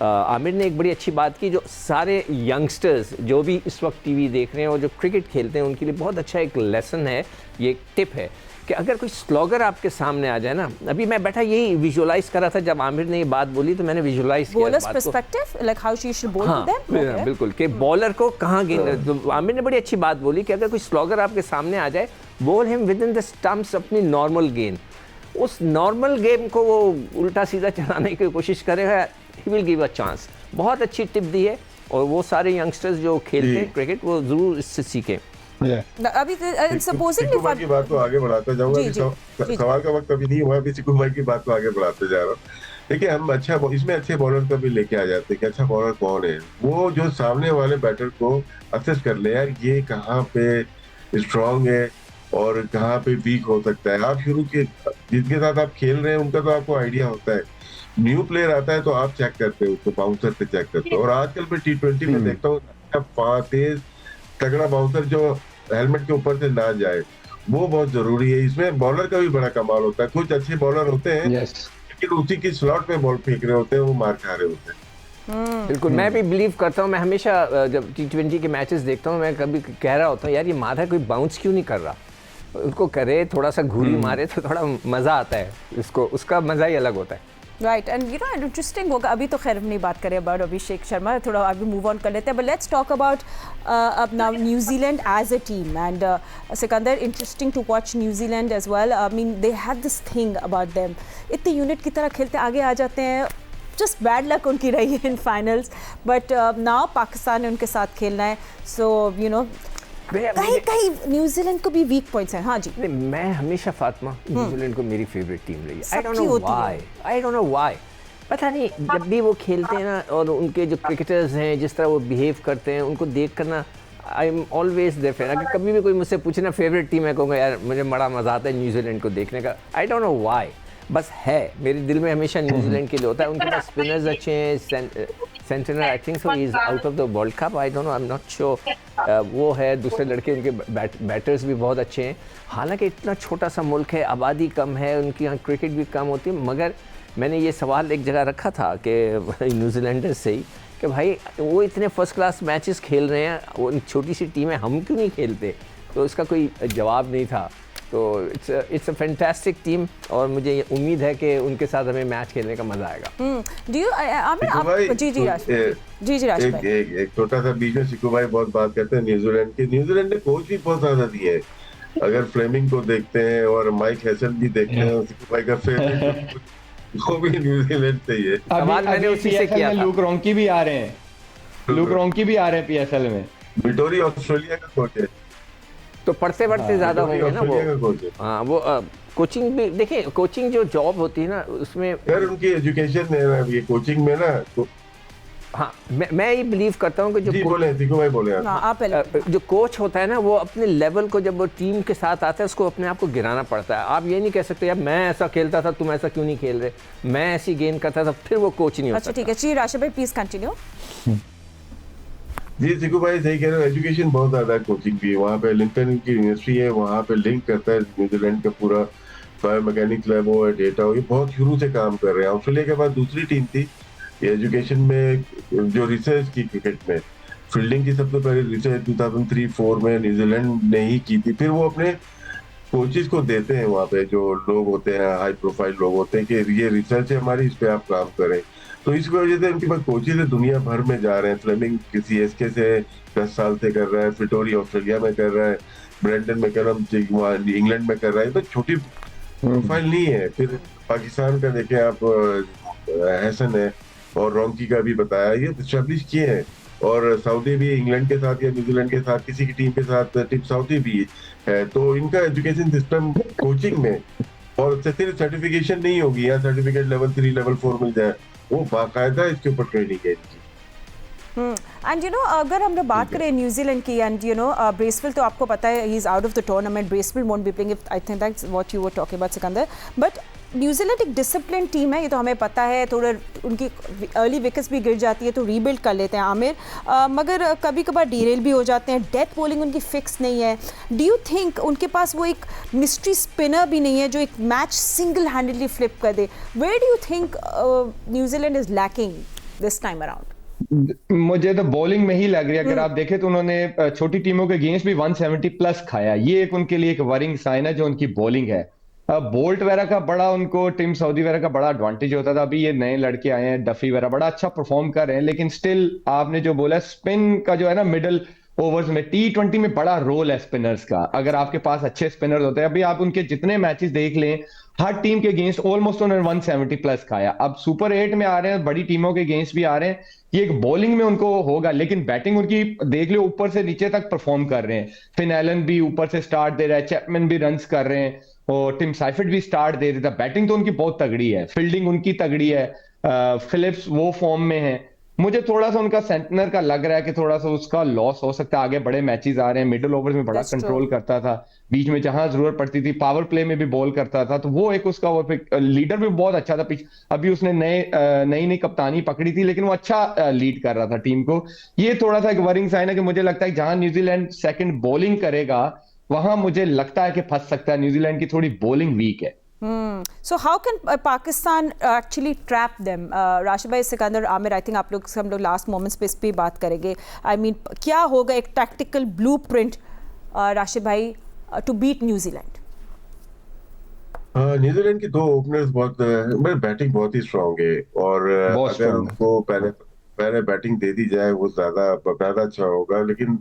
आमिर ने एक बड़ी अच्छी बात की, जो सारे यंगस्टर्स जो भी इस वक्त टीवी देख रहे हैं और जो क्रिकेट खेलते हैं उनके लिए बहुत अच्छा एक लेसन है, ये एक टिप है कि अगर कोई स्लॉगर आपके सामने आ जाए ना, अभी मैं बैठा यही विजुअलाइज कर रहा था जब आमिर ने ये बात बोली तो मैंने विजुअलाइज किया bowlers perspective like how she should बोल टू देम। बिल्कुल कि बॉलर को कहाँ गेंद, तो आमिर ने बड़ी अच्छी बात बोली कि अगर कोई स्लॉगर आपके सामने आ जाए, बोल him with in the stumps अपनी नॉर्मल गेंद। उस नॉर्मल गेम को वो उल्टा सीधा चलाने की कोशिश करेगा, he will give a chance. बहुत अच्छी टिप दी है और वो सारे यंगस्टर्स जो खेलते हैं क्रिकेट वो जरूर इससे सीखें। अभी सपोजिंग सिक्कू भाई की बात को आगे बढ़ाता जाऊंगा, सवाल का वक्त अभी नहीं हुआ, अभी सिक्कू भाई की बात को आगे बढ़ाते जा रहा हूँ। देखिए हम अच्छा इसमें अच्छे बॉलर का भी लेके आ जाते हैं कि अच्छा बॉलर कौन है, वो जो सामने वाले बैटर को असेस कर ले, यार ये कहाँ पे स्ट्रांग है और कहाँ पे वीक हो सकता है। आप शुरू के जिनके साथ आप खेल रहे हैं उनका तो आपको आइडिया होता है, न्यू प्लेयर आता है तो आप चेक करते हो उसको, बाउंसर पे चेक करते हो। और आजकल मैं T20 में देखता हूँ तेज तगड़ा बाउंसर जो हेलमेट के ऊपर से ना जाए, वो बहुत जरूरी है। इसमें बॉलर का भी बड़ा कमाल होता है, कुछ अच्छे बॉलर होते हैं लेकिन उसी की स्लॉट में बॉल फेंक रहे होते हैं, वो मार खा रहे होते हैं। बिल्कुल, मैं भी बिलीव करता हूँ। मैं हमेशा जब T20 के मैचेस देखता हूँ, मैं कभी कह रहा होता हूँ यार ये माधा कोई बाउंस क्यों नहीं कर रहा, उसको करे थोड़ा सा घूरी मारे तो थोड़ा मज़ा आता है, इसको उसका मज़ा ही अलग होता है। Right, and you know interesting होगा। अभी तो खैर नहीं बात करें अबाउट अभिषेक शर्मा, थोड़ा आगे मूव ऑन कर लेते हैं, बट लेट्स टॉक अबाउट अब now New Zealand as a team. And Sikandar, interesting to watch New Zealand as well. I mean they have this thing about them, इतने यूनिट की तरह खेलते आगे आ जाते हैं। जस्ट बैड लक उनकी रही है इन फाइनल्स, बट नाउ पाकिस्तान ने उनके साथ खेलना है, सो यू नो कहीं कहीं न्यूजीलैंड को भी वीक पॉइंट्स हैं। हाँ जी, मैं हमेशा फातिमा न्यूजीलैंड को मेरी फेवरेट टीम रही है। आई डोंट नो व्हाई, पता नहीं, जब भी वो खेलते हैं ना और उनके जो क्रिकेटर्स हैं जिस तरह वो बिहेव करते हैं उनको देख कर ना, I am always their fan. अगर कभी भी कोई मुझसे पूछे ना फेवरेट टीम है, कहूँगा यार मुझे बड़ा मज़ा आता है न्यूजीलैंड को देखने का। आई डोंट नो व्हाई, बस है मेरे दिल में हमेशा न्यूजीलैंड के लिए होता है। उनके पास स्पिनर्स अच्छे हैं, Santner I think so is out of the world cup, I don't no, I am not sure. वो है, दूसरे लड़के उनके बैटर्स भी बहुत अच्छे हैं। हालांकि इतना छोटा सा मुल्क है, आबादी कम है, उनकी यहाँ क्रिकेट भी कम होती है। मगर मैंने ये सवाल एक जगह रखा था कि न्यूजीलैंडर्स से ही कि भाई वो इतने फर्स्ट क्लास मैचेस खेल रहे हैं, वो छोटी सी टीम है, हम क्यों नहीं खेलते? तो इसका कोई जवाब नहीं था। तो इट्स अ फैंटास्टिक टीम और मुझे उम्मीद है कि उनके साथ हमें मैच खेलने का मजा आएगा। डू यू आमिर, जी राज भाई, एक छोटा सा बीच में सिक्कू भाई बहुत बात करते हैं न्यूजीलैंड की। न्यूजीलैंड ने कोच भी बहुत ज्यादा दिए हैं, अगर फ्लेमिंग को देखते हैं और माइक हैसन भी देखते हैं, सिक्कू भाई का फेवरेट वो भी न्यूजीलैंड से ही है। सवाल मैंने उसी से किया था। लूक रोंकी भी आ रहे हैं, लूक रोंकी भी आ रहे हैं PSL में। विटोरी ऑस्ट्रेलिया का कोच है, तो पढ़ते पढ़ते ज़्यादा होंगे ना वो। हाँ, वो कोचिंग भी देखिए, कोचिंग जो जॉब होती है ना उसमें यार उनकी एजुकेशन है ना, ये कोचिंग में ना तो हाँ, मैं ये बिलीव करता हूँ कि जो जो कोच होता है ना वो अपने लेवल को जब वो टीम के साथ आता है उसको अपने आप को गिराना पड़ता है। आप ये नहीं कह सकते यार मैं ऐसा खेलता था तुम ऐसा क्यों नहीं खेल रहे, मैं ऐसी गेंद करता था, फिर वो कोच नहीं होता। अच्छा ठीक है जी, राशिद भाई प्लीज कंटिन्यू। जी सिक्कू भाई सही कह रहे हो, एजुकेशन बहुत ज्यादा है, कोचिंग भी है वहाँ पे। लिंकन की यूनिवर्सिटी है, वहाँ पे लिंक करता है न्यूजीलैंड का पूरा बायोमैकेनिक्स लैब हो, डेटा हो, ये बहुत शुरू से काम कर रहे हैं। ऑस्ट्रेलिया के बाद दूसरी टीम थी एजुकेशन में जो रिसर्च की क्रिकेट में, फील्डिंग की सबसे पहले रिसर्च 2003-4 में न्यूजीलैंड ने ही की थी। फिर वो अपने कोचेस को देते हैं वहाँ पे, जो लोग होते हैं हाई प्रोफाइल लोग होते हैं, कि ये रिसर्च है हमारी, इस पे आप काम करें। तो इस वजह से उनके पास कोचेस है, दुनिया भर में जा रहे हैं। फ्लेमिंग सीएसके से 10 साल से कर रहा है, फिटोरी ऑस्ट्रेलिया में कर रहा है, ब्रेंडन मैकलम इंग्लैंड में कर रहा है। तो छोटी प्रोफाइल नहीं है। फिर पाकिस्तान का देखें आप, हसन है और रॉन्की का भी बताया, ये एस्टेब्लिश किए हैं। और सऊदी भी इंग्लैंड के साथ या न्यूजीलैंड के साथ किसी की टीम के साथ टिप सऊदी भी है। तो इनका एजुकेशन सिस्टम कोचिंग में, और सिर्फ सर्टिफिकेशन नहीं होगी या सर्टिफिकेट लेवल 3 लेवल 4 मिल जाए, वो बाकायदा इसके ऊपर ट्रेनिंग है इनकी। एंड यू नो अगर हम लोग बात करें न्यूजीलैंड की, एंड यू नो ब्रेसवेल तो आपको पता है he is out of the tournament, Bracewell won't be playing, I think that's what you were talking about Sikandar. But New Zealand एक डिसिप्लिन टीम है, ये तो हमें पता है। थोड़ा उनकी अर्ली विकेट्स भी गिर जाती है तो रीबिल्ड कर लेते हैं आमिर, मगर कभी कभार डीरेल भी हो जाते हैं। डेथ बॉलिंग उनकी फिक्स नहीं है। डू यू थिंक उनके पास वो एक मिस्ट्री स्पिनर भी नहीं है जो एक मैच सिंगल हैंडेडली फ्लिप कर दे? Where do you think New Zealand is lacking this time around? मुझे तो बॉलिंग में ही लग रही है। अगर आप देखें तो उन्होंने छोटी टीमों के अगेंस्ट भी 170 प्लस खाया। ये एक उनके लिए एक वरिंग साइन है जो उनकी बॉलिंग है। बोल्ट वगैरह का बड़ा उनको, टीम सऊदी वगैरह का बड़ा एडवांटेज होता था। अभी ये नए लड़के आए हैं, डफी वगैरह बड़ा अच्छा परफॉर्म कर रहे हैं, लेकिन स्टिल आपने जो बोला स्पिन का जो है ना मिडिल ओवर्स में, T20 में बड़ा रोल है स्पिनर्स का। अगर आपके पास अच्छे स्पिनर्स होते हैं, अभी आप उनके जितने मैचेस देख लें, हर टीम के अगेंस्ट ऑलमोस्ट उन्होंने 170 प्लस खाया। अब सुपर 8 में आ रहे हैं, बड़ी टीमों के अगेंस्ट भी आ रहे हैं, ये एक बॉलिंग में उनको होगा, लेकिन बैटिंग उनकी देख लो ऊपर से नीचे तक परफॉर्म कर रहे हैं। फिन एलन भी ऊपर से स्टार्ट दे रहा है, चैपमैन भी रन्स कर रहे हैं, और टिम साइफर्ट भी स्टार्ट दे देता। बैटिंग तो उनकी बहुत तगड़ी है, फील्डिंग उनकी तगड़ी है। फिलिप्स वो फॉर्म में है। मुझे थोड़ा सा उनका सेंटनर का लग रहा है कि थोड़ा सा उसका लॉस हो सकता है। आगे बड़े मैचेस आ रहे हैं, मिडिल ओवर्स में बड़ा कंट्रोल करता था, बीच में जहां जरूरत पड़ती थी पावर प्ले में भी बॉल करता था। तो वो एक उसका वो लीडर भी बहुत अच्छा था। अभी उसने नई कप्तानी पकड़ी थी, लेकिन वो अच्छा लीड कर रहा था टीम को। ये थोड़ा सा एक वरिंग साइन है कि मुझे लगता है जहां न्यूजीलैंड सेकंड बॉलिंग करेगा वहां मुझे लगता है कि फंस सकता है। न्यूजीलैंड की थोड़ी बॉलिंग वीक है। So how can Pakistan actually trap them? Rashid भाई, सिकंदर, आमिर, आई थिंक हम लोग लास्ट मोमेंट्स पे इस पे बात करेंगे। आई मीन क्या होगा एक टैक्टिकल ब्लूप्रिंट राशिद भाई टू बीट न्यूजीलैंड? न्यूजीलैंड की 2 ओपनर्स बहुत बैटिंग बहुत ही स्ट्रांग है, और अगर उनको पहले बैटिंग दे दी जाए वो ज्यादा अच्छा होगा। लेकिन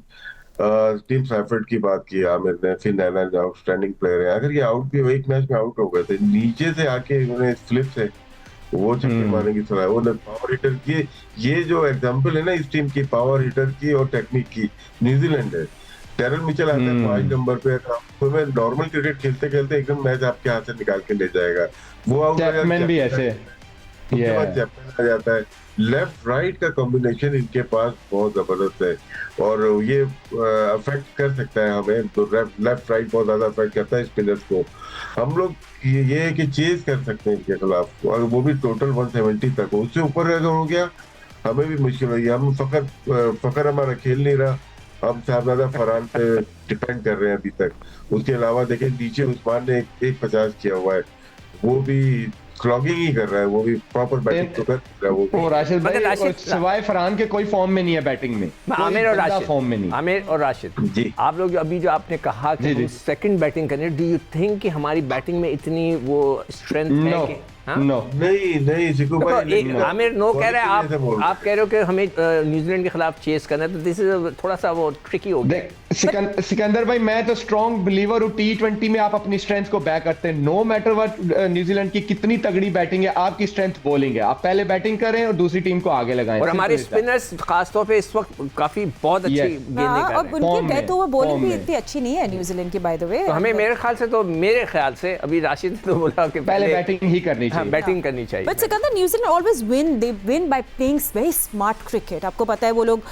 टीम साइफर्ट की बात की आमिर ने, फिन एलन आउटस्टैंडिंग प्लेयर है। अगर ये आउट भी, एक मैच में आउट हो गए थे, नीचे से आके उन्होंने फ्लिप से वो छक्के मारने की सलाह, वो पावर हिटर की। ये जो एग्जांपल है ना इस टीम की पावर हिटर की और टेक्निक की, न्यूजीलैंड है। टेरल मिचेल आता है 5 नंबर पे, तो मैं नॉर्मल क्रिकेट खेलते खेलते एकदम मैच आपके हाथ से निकाल के ले जाएगा। वो आउट भी ऐसे आ जाता है। लेफ्ट राइट का कॉम्बिनेशन इनके पास बहुत जबरदस्त है, और ये अफेक्ट कर सकता है हमें। तो लेफ्ट राइट बहुत ज्यादा अफेक्ट करता है स्पिनर्स को। हम लोग ये है कि चेज कर सकते हैं इनके खिलाफ, और वो भी टोटल 170 तक। उससे ऊपर अगर हो गया हमें भी मुश्किल होगी। हम फकर हमारा खेल नहीं रहा, हम साहबजादा फरहान पे डिपेंड कर रहे हैं अभी तक। उसके अलावा देखें नीचे उस्मान ने 150 किया हुआ है, वो भी क्लॉगिंग ही कर रहा है, वो भी प्रॉपर बैटिंग तो कर रहा है। वो राशिद भाई सिवाय फरहान के कोई फॉर्म में नहीं है बैटिंग में। आमिर और राशिद फॉर्म में नहीं। आमिर और राशिद जी, आप लोग अभी जो आपने कहा कि हम सेकंड बैटिंग करें, डू यू थिंक कि हमारी बैटिंग में इतनी वो स्ट्रेंथ है कि नहीं सिकू भाई, आमिर नो कह रहे हैं, आप कह रहे हो कि हमें न्यूजीलैंड के खिलाफ चेस करना है, तो दिस इज थोड़ा सा वो ट्रिकी हो गया। सिकंदर भाई, मैं तो स्ट्रॉन्ग बिलीवर हूँ T20 में आप अपनी स्ट्रेंथ को बैक करते हैं। नो मैटर व्हाट न्यूजीलैंड की कितनी तगड़ी बैटिंग है, आपकी स्ट्रेंथ बॉलिंग है। आप पहले बैटिंग करें और दूसरी टीम को आगे लगाएं। और हमारे स्पिनर्स खासतौर पे इस वक्त काफी बहुत अच्छी गेंदें कर रहे हैं। अब उनकी डेथ ओवर बॉलिंग भी इतनी अच्छी नहीं है न्यूजीलैंड की, बाय द वे। तो हमें मेरे ख्याल से अभी राशिद ने तो बोला कि पहले बैटिंग ही करनी चाहिए। बैटिंग करनी चाहिए। But Sikandar, New Zealand always win. They win by playing very smart cricket. आपको पता है वो लोग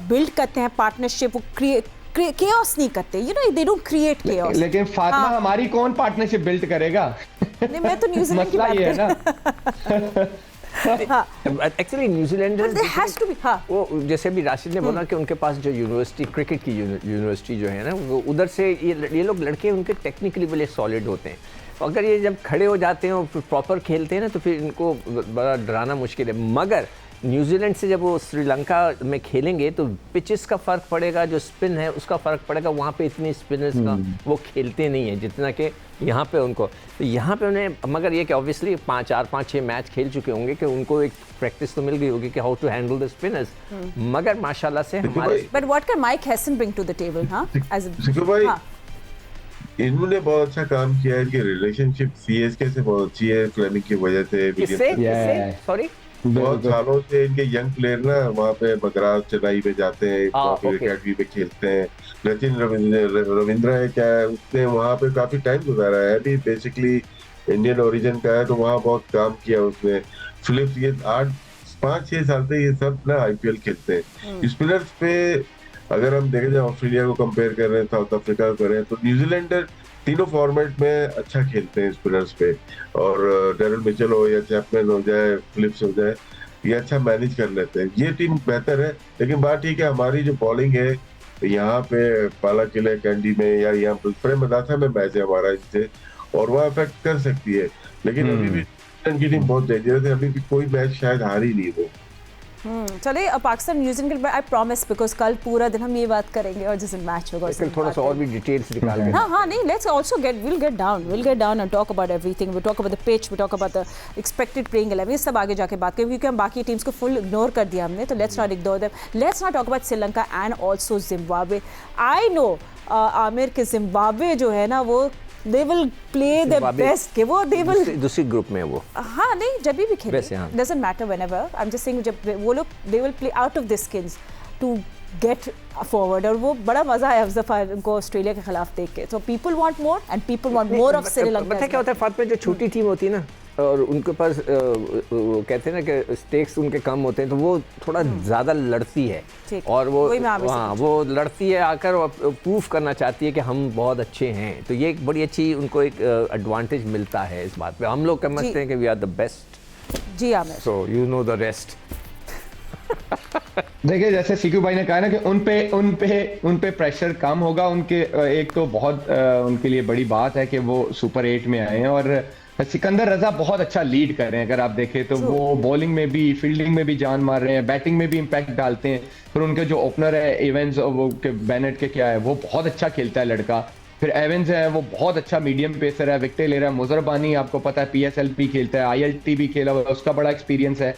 बिल्ड करते हैं पार्टनरशिप, वो chaos नहीं करते, you know, they don't create chaos. लेकिन फातिमा, हमारी कौन पार्टनरशिप बिल्ड करेगा? नहीं, मैं तो न्यूजीलैंड की बात कर रही हूँ। एक्चुअली न्यूजीलैंड वो जैसे भी राशिद ने बोला कि उनके पास जो यूनिवर्सिटी, क्रिकेट की यूनिवर्सिटी जो है ना, वो उधर से ये लोग लड़के उनके टेक्निकली बड़े सॉलिड होते हैं। अगर ये जब खड़े हो जाते हैं और प्रॉपर खेलते हैं ना, तो फिर इनको बड़ा डराना मुश्किल है। मगर न्यूजीलैंड से जब वो श्रीलंका में खेलेंगे तो पिचेस का फ़र्क पड़ेगा, जो स्पिन है उसका फ़र्क पड़ेगा। वहाँ पे इतने स्पिनर्स का वो खेलते नहीं है जितना कि यहाँ पे उनको। तो यहाँ पे उन्हें, मगर ये कि ऑब्वियसली 4-5-6 मैच खेल चुके होंगे कि उनको एक प्रैक्टिस तो मिल गई होगी कि how to handle the spinners. मगर माशाल्लाह से हमारे but what can Mike Hesson bring to the table? हाँ, इन्होंने बहुत अच्छा काम किया है। इनकी रिलेशनशिप सीएसके से बहुत अच्छी है, फ्लेमिंग की वजह से। सॉरी, बहुत सालों से इनके यंग प्लेयर ना वहाँ पे मद्रास चेन्नई में जाते हैं, अकेडमी में खेलते हैं। सचिन रविंद्र है क्या है, उसने वहाँ पे काफी टाइम गुजारा है, अभी बेसिकली इंडियन ओरिजिन का है, तो वहाँ बहुत काम किया उसने। फिलिप्स ये 5-6 साल से ये सब ना आईपीएल खेलते हैं। स्पिनर्स पे अगर हम देखें, जब ऑस्ट्रेलिया को कंपेयर कर रहे हैं, साउथ अफ्रीका को कर रहे हैं, तो न्यूजीलैंडर तीनों फॉर्मेट में अच्छा खेलते हैं स्पिनर्स पे। और डेरिल मिचेल हो या चैपमैन हो जाए, फिलिप्स हो जाए, ये अच्छा मैनेज कर लेते हैं। ये टीम बेहतर है, लेकिन बात ठीक है, हमारी जो बॉलिंग है यहाँ पे पाला किले कैंडी में या यहाँ प्रेम मदासा में मैच है हमारा इससे, और वह अफेक्ट कर सकती है। लेकिन अभी भी की टीम बहुत डेंजरस है, अभी भी कोई मैच शायद हारी नहीं वो। चलिए पाकिस्तान न्यूजीलैंड के, आई प्रॉमिस, बिकॉज कल पूरा दिन हम ये बात करेंगे और जिस दिन मैच होगा लेकिन थोड़ा सा और भी डिटेल्स निकाल के। हाँ, नहीं, let's also will get down and talk about everything. We talk about the pitch, we talk about the expected playing 11, ये सब आगे जाके बात करेंगे, क्योंकि हम बाकी टीम्स को फुल इग्नोर कर दिया हमने। तो let's not ignore them, let's not talk about Sri Lanka and also Zimbabwe. I know Aamir के जिम्बाब्वे जो है ना, वो they will play their best के वो they will दूसरी ग्रुप में वो, हाँ नहीं जब भी खेले doesn't matter whenever, I'm just saying जब वो लोग they will play out of their skins to get forward। और वो बड़ा मजा आया उस दफा उनको ऑस्ट्रेलिया के खिलाफ देख के। So people want more and people want more of Sri Lanka. पता क्या होता है फातिमा, जो छोटी टीम होती है ना और उनके पास वो कहते हैं ना कि स्टेक्स उनके कम होते हैं, तो वो थोड़ा ज़्यादा लड़ती है और वो लड़ती है आकर और प्रूफ करना चाहती है कि हम बहुत अच्छे हैं। तो ये एक बड़ी अच्छी उनको एक एडवांटेज मिलता है इस बात पे। हम लोग समझते हैं कि वी आर द बेस्ट। जी Aamir, so you know the rest. देखिए, जैसे सीकू भाई ने कहा ना कि उन पे प्रेशर कम होगा। उनके एक तो बहुत उनके लिए बड़ी बात है कि वो सुपर 8 में आए हैं, और सिकंदर रजा बहुत अच्छा लीड कर रहे हैं। अगर आप देखें तो वो बॉलिंग में भी, फील्डिंग में भी जान मार रहे हैं, बैटिंग में भी इम्पैक्ट डालते हैं। फिर उनके जो ओपनर है एवेंस, वो के बेनेट के क्या है, वो बहुत अच्छा खेलता है लड़का। फिर एवेंस है, वो बहुत अच्छा मीडियम पेसर है, विकेट ले रहा है। मुजरबानी आपको पता है PSL भी खेलता है, ILT भी खेला हुआ है, उसका बड़ा एक्सपीरियंस है।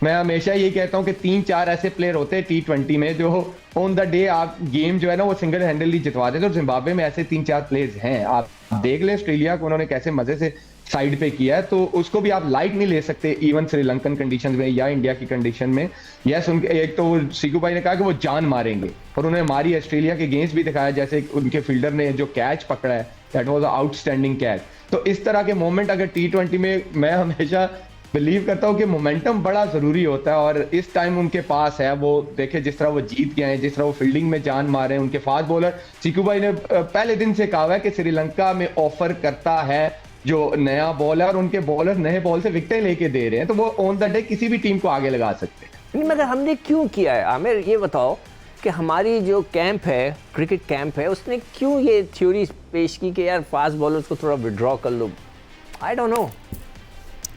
मैं हमेशा ये कहता हूँ कि 3-4 ऐसे प्लेयर होते हैं T20 में जो ऑन द डे आप गेम जो है ना वो सिंगल हैंडली जितवा देते हैं, और जिम्बाब्वे में ऐसे 3-4 प्लेयर्स हैं। आप देख लें ऑस्ट्रेलिया को उन्होंने कैसे मजे से साइड पे किया है, तो उसको भी आप लाइट नहीं ले सकते इवन श्रीलंकन कंडीशन में या इंडिया की कंडीशन में। यस, उनके एक तो सीकू भाई ने कहा कि वो जान मारेंगे, और उन्होंने मारी। ऑस्ट्रेलिया के गेम्स भी दिखाया, जैसे उनके फील्डर ने जो कैच पकड़ा है, दैट वाज आउटस्टैंडिंग कैच। तो इस तरह के मोमेंट अगर T20 में, मैं हमेशा बिलीव करता हूँ कि मोमेंटम बड़ा जरूरी होता है, और इस टाइम उनके पास है। वो देखे जिस तरह वो जीत गए हैं, जिस तरह वो फील्डिंग में जान मारे हैं। उनके फास्ट बॉलर सीकू भाई ने पहले दिन से कहा है कि श्रीलंका में ऑफर करता है जो नया बॉल है, और उनके बॉलर नए बॉल से विकेटें लेके दे रहे हैं, तो वो ऑन द डे किसी भी टीम को आगे लगा सकते हैं। मगर हमने क्यों किया है आमिर, ये बताओ कि हमारी जो कैंप है, क्रिकेट कैंप है, उसने क्यों ये थ्योरी पेश की कि यार फास्ट बॉलर्स को थोड़ा विड्रॉ कर लो? I don't know.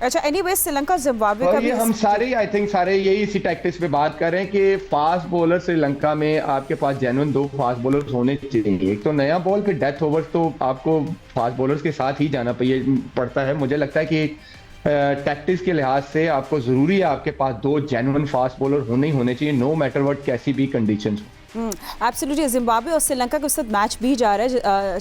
अच्छा, एनीवे श्रीलंका जिम्बाब्वे का भी हम सारे आई थिंक सारे यही इसी टैक्टिक्स पे बात कर रहे हैं कि फास्ट बॉलर श्रीलंका में आपके पास जेन्युइन 2 फास्ट बॉलर्स होने चाहिए। एक तो नया बॉल, फिर डेथ ओवर्स, तो आपको फास्ट बॉलर्स के साथ ही जाना पड़ता है। मुझे लगता है कि टैक्टिक्स के लिहाज से आपको जरूरी है आपके पास 2 जेन्युइन फास्ट बॉलर होने चाहिए, नो मैटर व्हाट, कैसी भी कंडीशंस। एब्सोल्युटली। जिम्बाब्वे और श्रीलंका के साथ मैच भी जा रहा है,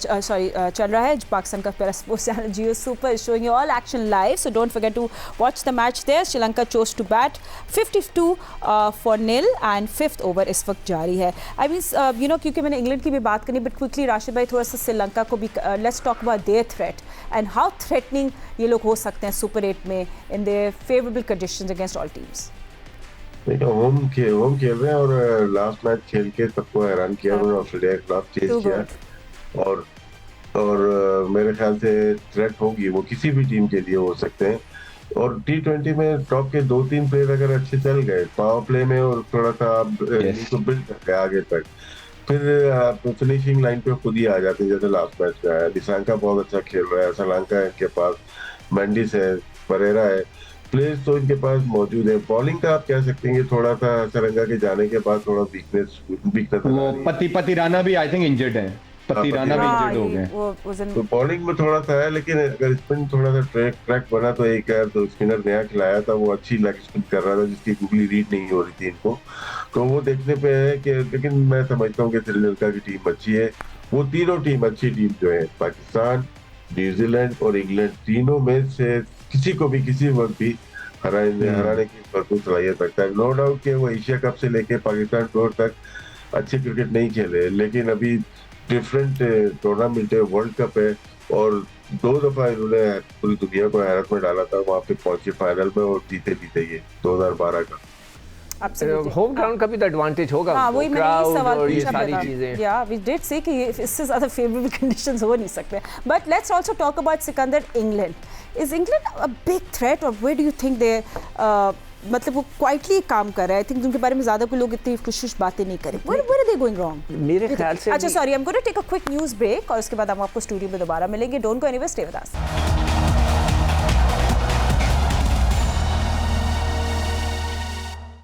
चल रहा है। पाकिस्तान का पहला sports channel Geo super is showing you all action live, so don't forget to watch the match there. Sri Lanka chose to bat 52-0 and 5th over इस वक्त जारी है। आई मीन यू नो, क्योंकि मैंने इंग्लैंड की भी बात करनी, बट क्विकली राशिद भाई थोड़ा सा श्रीलंका को भी, let's talk about their threat and how threatening ये लोग हो सकते हैं सुपर 8 में in their favourable conditions against all teams. Home खेल रहे हैं, और लास्ट मैच खेल के सबको हैरान किया उन्होंने, ऑस्ट्रेलिया के खिलाफ चेज किया, और मेरे ख्याल से थ्रेट होगी वो किसी भी टीम के लिए हो सकते हैं। और T20 में टॉप के 2-3 प्लेयर अगर अच्छे चल गए पावर प्ले में, और थोड़ा सा तो बिल्ड कर गए आगे तक, फिर फिनिशिंग लाइन पे खुद ही आ जाते हैं। जैसे लास्ट मैच में आया, डिसांका बहुत अच्छा खेल रहा है, श्रीलंका है इनके पास, मेंडिस है, परेरा है, प्लेयर्स तो इनके पास मौजूद है। बॉलिंग का आप कह सकते हैं कि थोड़ा सा सरंगा के जाने के बाद थोड़ा वीकनेस वो पति राणा भी आई थिंक इंजर्ड है, पति राणा भी हाँ, इंजर्ड हो गए। तो बॉलिंग में थोड़ा सा है, लेकिन अगर स्पिन थोड़ा सा ट्रैक बना तो एक यार तो स्पिनर नया खिलाया था, वो अच्छी लेग स्पिन कर रहा था जिसकी गूगली रीड नहीं हो रही थी इनको, तो वो देखने पे है कि, लेकिन मैं समझता हूँ कि श्रीलंका की टीम अच्छी है। वो तीनों टीम अच्छी टीम जो है, पाकिस्तान, न्यूजीलैंड और इंग्लैंड, तीनों में से किसी को भी किसी वक्त भी हराने की भरपूर सलाहियत रखता है। नो डाउट कि वो एशिया कप से लेके पाकिस्तान टूर तक अच्छे क्रिकेट नहीं खेले, लेकिन अभी डिफरेंट टूर्नामेंट है, वर्ल्ड कप है, और 2 दफा इन्होंने पूरी दुनिया को हैरत में डाला था, वहां पे पहुंचे फाइनल में और जीते ये 2012 का। होम ग्राउंड का भी तो एडवांटेज होगा। हाँ, वही मैंने ये सवाल और ये पूछा सारी था। चीजें। या वी डिड से कि इससे ज़्यादा फेवरेबल कंडीशंस हो नहीं सकते। But let's also talk about Sikandar. England is England a big threat, और where do you think they मतलब वो क्वाइटली काम कर रहा है? आई थिंक उनके बारे में ज़्यादा कोई लोग इतनी खुश बातें नहीं करें। Where are they going wrong? मेरे ख्याल से अच्छा sorry, I am going to take a quick news break और उसके बाद हम आपको स्टूडियो में दोबारा मिलेंगे। Don't go anywhere, stay with us.